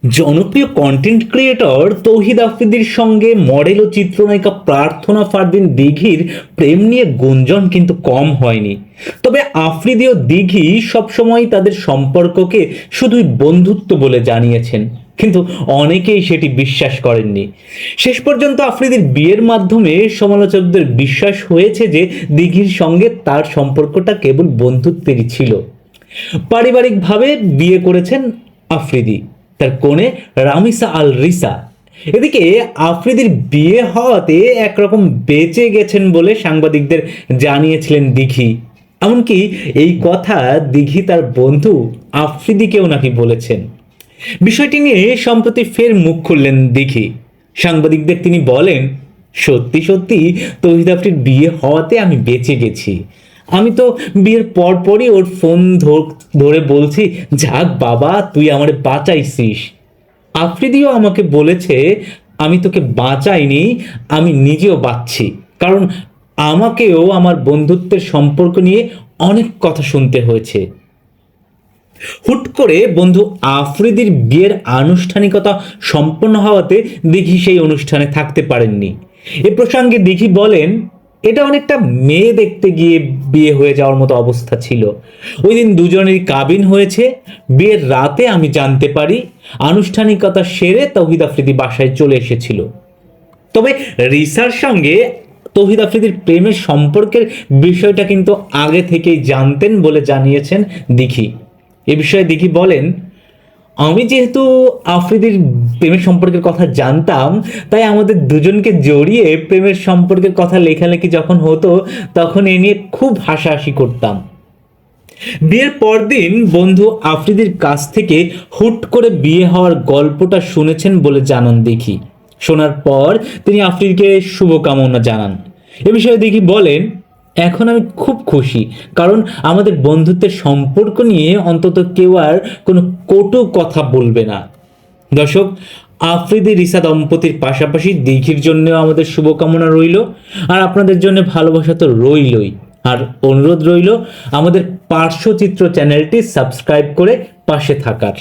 জনপ্রিয় content creator তৌহিদ আফ্রিদির সঙ্গে model ও চিত্রনায়িকা প্রার্থনা ফারদিন দিঘির প্রেম নিয়ে গুঞ্জন কিন্তু কম হয়নি। তবে আফ্রিদি ও দিঘি সবসময় তাদের সম্পর্ককে শুধুই বন্ধুত্ব বলে জানিয়েছেন, কিন্তু অনেকেই সেটি বিশ্বাস করেননি। শেষ পর্যন্ত আফ্রিদির বিয়ের মাধ্যমে সমালোচকদের বিশ্বাস হয়েছে যে দিঘির সঙ্গে তার সম্পর্কটা কেবল বন্ধুত্বেরই ছিল। পারিবারিকভাবে বিয়ে করেছেন আফ্রিদি, তার কনে রামিসা আল রিসা। এদিকে আফ্রিদির বিয়ে হওয়াতে একরকম বেঁচে গেছেন বলে সাংবাদিকদের জানিয়েছিলেন দিঘি। এমনকি এই কথা দিঘি তার বন্ধু আফ্রিদিকেও নাকি বলেছেন। বিষয়টি নিয়ে সম্প্রতি ফের মুখ খুললেন দিঘি। সাংবাদিকদের তিনি বলেন, সত্যি সত্যি তৌহিদ আফ্রিদির বিয়ে হওয়াতে আমি বেঁচে গেছি। আমি তো বিয়ের পরপরই ওর ফোন ধরে বলছি, যাক বাবা তুই আমারে বাঁচাইছিস। আফ্রিদিও আমাকে বলেছে, আমি তোকে বাঁচাইনি, আমি নিজেও বাঁচছি, কারণ আমাকেও আমার বন্ধুত্বের সম্পর্ক নিয়ে অনেক কথা শুনতে হয়েছে। হুট করে বন্ধু আফ্রিদির বিয়ের আনুষ্ঠানিকতা সম্পন্ন হওয়াতে দিঘি সেই অনুষ্ঠানে থাকতে পারেননি। এ প্রসঙ্গে দিঘি বলেন, এটা অনেকটা মেয়ে দেখতে গিয়ে বিয়ে হয়ে যাওয়ার মতো অবস্থা ছিল। ওই দিন দুজনেরই কাবিন হয়েছে। বিয়ের রাতে আমি জানতে পারি, আনুষ্ঠানিকতা সেরে তৌহিদ আফ্রিদি বাসায় চলে এসেছিল। তবে রিসার সঙ্গে তৌহিদ আফ্রিদির প্রেমের সম্পর্কের বিষয়টা কিন্তু আগে থেকেই জানতেন বলে জানিয়েছেন দিঘি। এ বিষয়ে দিঘি বলেন, আমি যেহেতু আফ্রিদির প্রেমের সম্পর্কের কথা জানতাম, তাই আমাদের দুজনকে জড়িয়ে প্রেমের সম্পর্কের কথা লেখালেখি যখন হতো তখন এ নিয়ে খুব হাসাহাসি করতাম। বিয়ের পরদিন বন্ধু আফ্রিদির কাছ থেকে হুট করে বিয়ে হওয়ার গল্পটা শুনেছেন বলে জানান দিঘি। শোনার পর তিনি আফ্রিদিকে শুভকামনা জানান। এ বিষয়ে দিঘি বলেন, এখন আমি খুব খুশি, কারণ আমাদের বন্ধুত্বের সম্পর্ক নিয়ে অন্তত কেউ আর কোনো কটু কথা বলবে না। দর্শক, আফ্রিদি রিসা দম্পতির পাশাপাশি দিঘির জন্যও আমাদের শুভকামনা রইল, আর আপনাদের জন্য ভালোবাসা তো রইলই। আর অনুরোধ রইল আমাদের পার্শ্বচিত্র চ্যানেলটি সাবস্ক্রাইব করে পাশে থাকার।